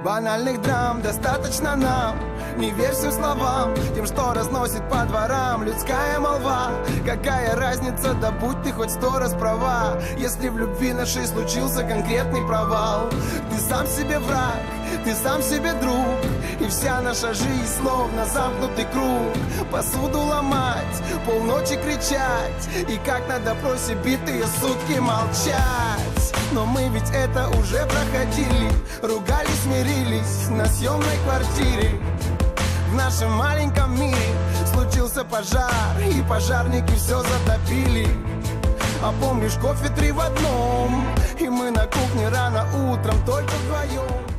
Банальных драм достаточно нам. Не верь всем словам, тем, что разносит по дворам людская молва. Какая разница, да будь ты хоть 100 раз права, если в любви нашей случился конкретный провал. Ты сам себе враг, ты сам себе друг, и вся наша жизнь словно замкнутый круг. Посуду ломать, полночи кричать, и как на допросе битые сутки молчать. Но мы ведь это уже проходили, ругались, мирились на съемной квартире. В нашем маленьком мире случился пожар, и пожарники все затопили. А помнишь, кофе 3 в одном, и мы на кухне рано утром только вдвоем.